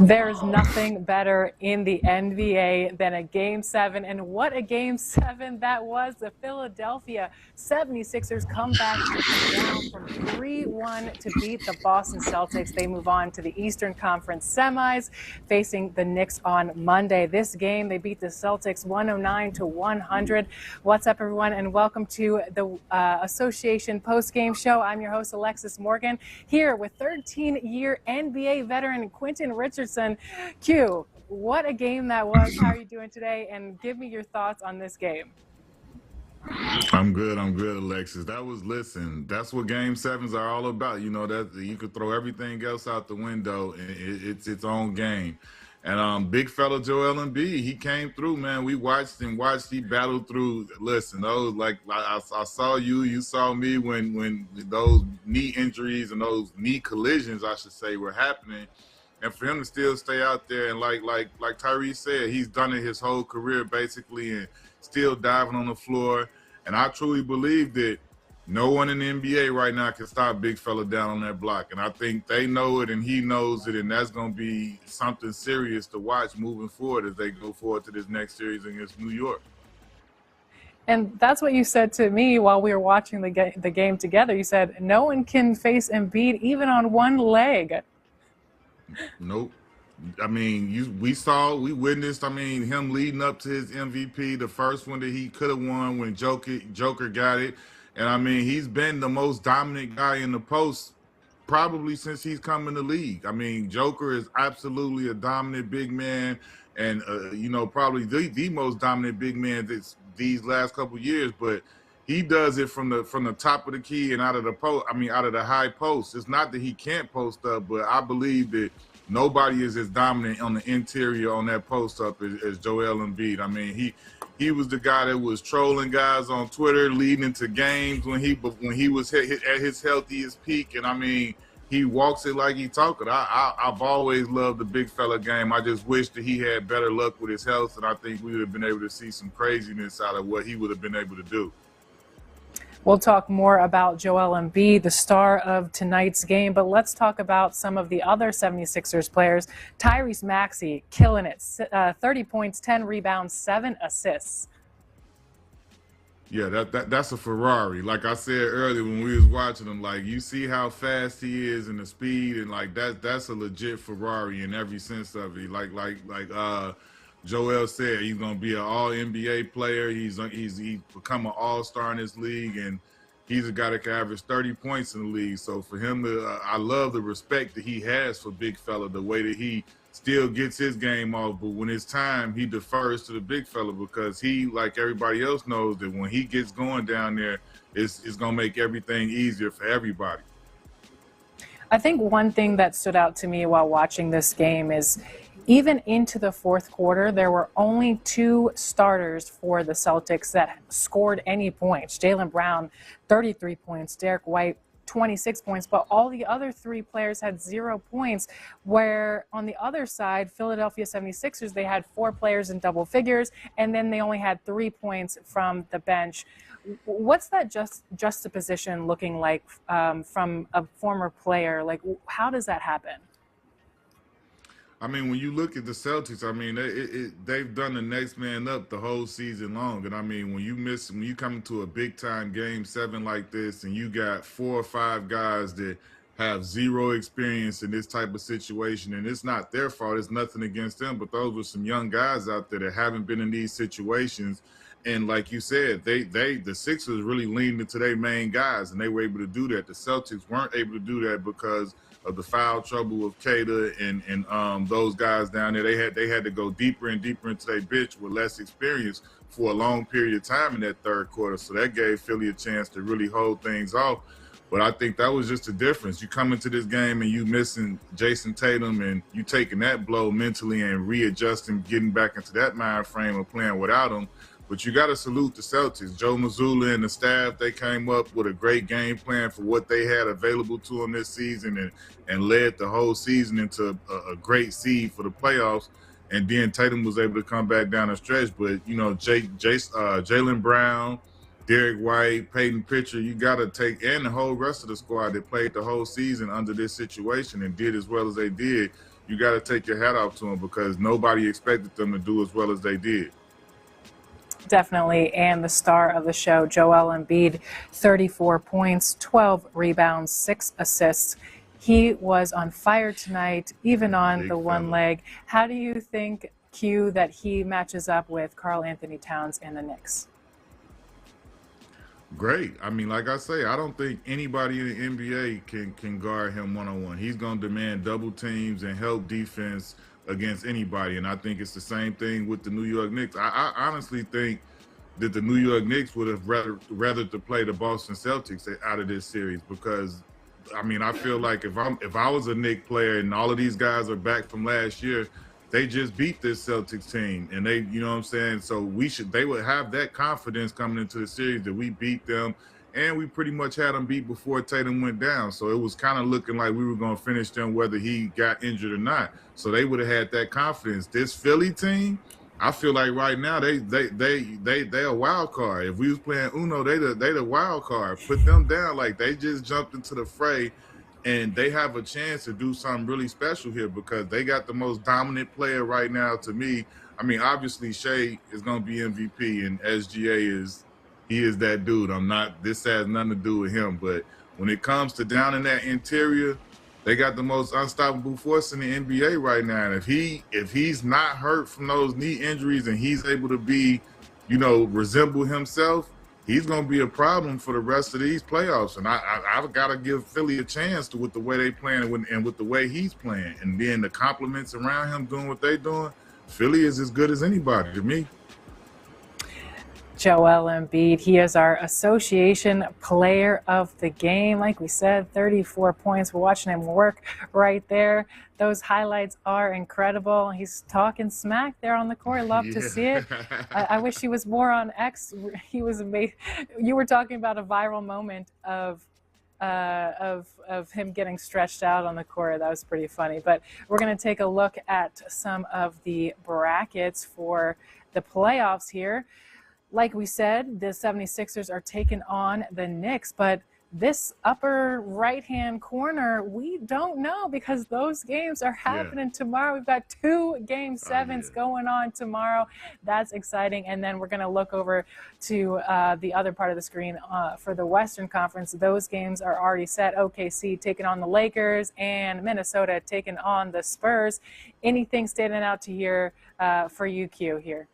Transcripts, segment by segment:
There's nothing better in the NBA than a Game 7, and what a Game 7 that was. The Philadelphia 76ers come back down from 3-1 to beat the Boston Celtics. They move on to the Eastern Conference semis, facing the Knicks on Monday. This game, they beat the Celtics 109-100. What's up, everyone, and welcome to the Association post-game show. I'm your host, Alexis Morgan, here with 13-year NBA veteran Quentin Richardson. Q, what a game that was. How are you doing today? And give me your thoughts on this game. I'm good, Alexis. Listen, that's what game sevens are all about. You know, that you could throw everything else out the window and it's its own game. And big fella Joel Embiid, he came through, man. We watched, he battled through. Listen, those I saw you saw me when those knee injuries and those knee collisions, I should say, were happening. And for him to still stay out there and like Tyrese said, he's done it his whole career basically, and still diving on the floor. And I truly believe that no one in the NBA right now can stop big fella down on that block. And I think they know it and he knows it, and that's going to be something serious to watch moving forward as they go forward to this next series against New York. And that's what you said to me while we were watching the game together. You said no one can face Embiid even on one leg. Nope. I mean, we witnessed, him leading up to his MVP, the first one that he could have won when Joker got it. And he's been the most dominant guy in the post probably since he's come in the league. Joker is absolutely a dominant big man, and probably the most dominant big man these last couple of years. But he does it from the top of the key and out of the post. Out of the high post. It's not that he can't post up, but I believe that nobody is as dominant on the interior on that post up as Joel Embiid. He was the guy that was trolling guys on Twitter leading into games when he was at his healthiest peak. And he walks it like he talk it. I've always loved the big fella game. I just wish that he had better luck with his health, and I think we would have been able to see some craziness out of what he would have been able to do. We'll talk more about Joel Embiid, the star of tonight's game, but let's talk about some of the other 76ers players. Tyrese Maxey, killing it, 30 points, 10 rebounds, 7 assists. Yeah, that's a Ferrari. Like I said earlier when we was watching him, like you see how fast he is and the speed, and like that's a legit Ferrari in every sense of it. Like Joel said, he's gonna be an all NBA player. He's become an all-star in this league, and he's a guy that can average 30 points in the league. So for him to, I love the respect that he has for big fella, the way that he still gets his game off, but when it's time, he defers to the big fella because he, like everybody else, knows that when he gets going down there, it's gonna make everything easier for everybody. I think one thing that stood out to me while watching this game is even into the fourth quarter, there were only 2 starters for the Celtics that scored any points. Jaylen Brown, 33 points, Derek White, 26 points, but all the other 3 players had 0 points, where on the other side, Philadelphia 76ers, they had 4 players in double figures, and then they only had 3 points from the bench. What's that juxtaposition looking like from a former player? Like, how does that happen? When you look at the Celtics, they've done the next man up the whole season long. And when you come into a big time game 7 like this, and you got 4 or 5 guys that have 0 experience in this type of situation, and it's not their fault, it's nothing against them, but those were some young guys out there that haven't been in these situations. And like you said, the Sixers really leaned into their main guys, and they were able to do that. The Celtics weren't able to do that because of the foul trouble of Kata and those guys down there. They had to go deeper and deeper into their bench with less experience for a long period of time in that third quarter. So that gave Philly a chance to really hold things off. But I think that was just the difference. You come into this game and you missing Jayson Tatum, and you taking that blow mentally and readjusting, getting back into that mind frame of playing without him. But you got to salute the Celtics. Joe Mazzulla and the staff, they came up with a great game plan for what they had available to them this season, and led the whole season into a great seed for the playoffs. And then Tatum was able to come back down the stretch. But, Jaylen Brown, Derek White, Peyton Pritchard, you got to take, and the whole rest of the squad that played the whole season under this situation and did as well as they did. you got to take your hat off to them because nobody expected them to do as well as they did. Definitely. And the star of the show, Joel Embiid, 34 points, 12 rebounds, 6 assists. He was on fire tonight, even on Big the one fella. leg. How do you think, Q, that he matches up with Karl Anthony Towns and the Knicks? Great. I mean, like I say, I don't think anybody in the NBA can guard him one-on-one. He's going to demand double teams and help defense against anybody. And I think it's the same thing with the New York Knicks. I honestly think that the New York Knicks would have rather to play the Boston Celtics out of this series because, I mean, I feel like if I was a Knicks player and all of these guys are back from last year, they just beat this Celtics team, and they, you know what I'm saying? So they would have that confidence coming into the series that we beat them, and we pretty much had them beat before Tatum went down. So it was kind of looking like we were going to finish them whether he got injured or not. So they would have had that confidence. This Philly team, I feel like right now they a wild card. If we was playing Uno, they the wild card. Put them down, like they just jumped into the fray. And they have a chance to do something really special here because they got the most dominant player right now to me. I mean, obviously Shea is going to be MVP and SGA he is that dude. This has nothing to do with him. But when it comes to down in that interior, they got the most unstoppable force in the NBA right now. And if he's not hurt from those knee injuries and he's able to be, resemble himself, he's going to be a problem for the rest of these playoffs. And I've got to give Philly a chance with the way they playing and with the way he's playing. And then the compliments around him doing what they're doing, Philly is as good as anybody to me. Joel Embiid, he is our association player of the game. Like we said, 34 points. We're watching him work right there. Those highlights are incredible. He's talking smack there on the court. Love to see it. I wish he was more on X. He was amazing. You were talking about a viral moment of him getting stretched out on the court. That was pretty funny. But we're going to take a look at some of the brackets for the playoffs here. Like we said, the 76ers are taking on the Knicks, but this upper right-hand corner, we don't know because those games are happening tomorrow. We've got 2 Game 7s going on tomorrow. That's exciting. And then we're going to look over to the other part of the screen for the Western Conference. Those games are already set. OKC taking on the Lakers and Minnesota taking on the Spurs. Anything standing out to here for you, Q, here?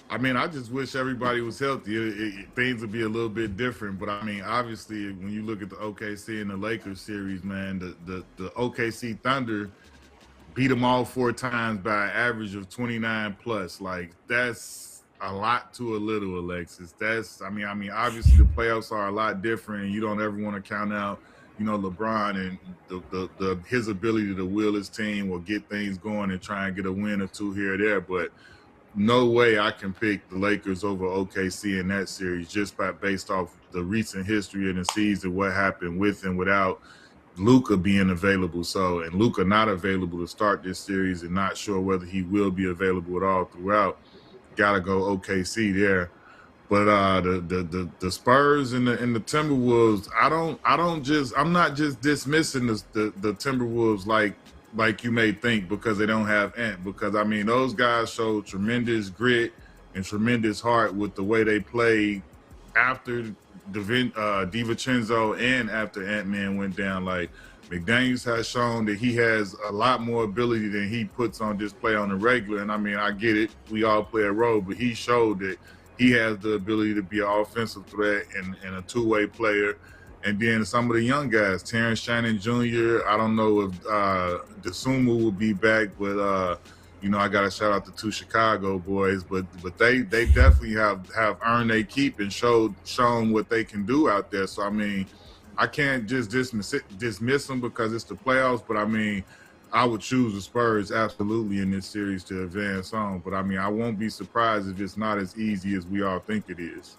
I mean, I just wish everybody was healthy. Things would be a little bit different. But, I mean, obviously, when you look at the OKC and the Lakers series, man, the OKC Thunder beat them all 4 times by an average of 29 plus. Like, that's a lot to a little, Alexis. I mean, obviously, the playoffs are a lot different. And you don't ever want to count out, LeBron and his ability to will his team or get things going and try and get a win or 2 here or there. But no way I can pick the Lakers over OKC in that series just based off the recent history of the season, what happened with and without Luka being available. And Luka not available to start this series and not sure whether he will be available at all throughout. Got to go OKC there. But the Spurs and the Timberwolves, I'm not just dismissing the Timberwolves like you may think because they don't have Ant. Because, I mean, those guys showed tremendous grit and tremendous heart with the way they played after DiVincenzo and after Ant-Man went down. Like, McDaniels has shown that he has a lot more ability than he puts on display on the regular. And, I mean, I get it. We all play a role. But he showed that he has the ability to be an offensive threat and a two-way player. And then some of the young guys, Terrence Shannon Jr., I don't know if DeSumo will be back, but, I got to shout out the 2 Chicago boys. But they definitely have earned their keep and shown what they can do out there. So, I mean, I can't just dismiss them because it's the playoffs. But, I mean, I would choose the Spurs absolutely in this series to advance on. But, I mean, I won't be surprised if it's not as easy as we all think it is.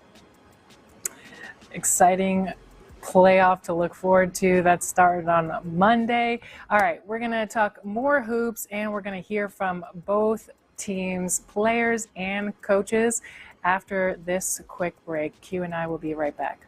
Exciting playoff to look forward to. That started on Monday. All right, we're going to talk more hoops and we're going to hear from both teams, players and coaches after this quick break. Q and I will be right back.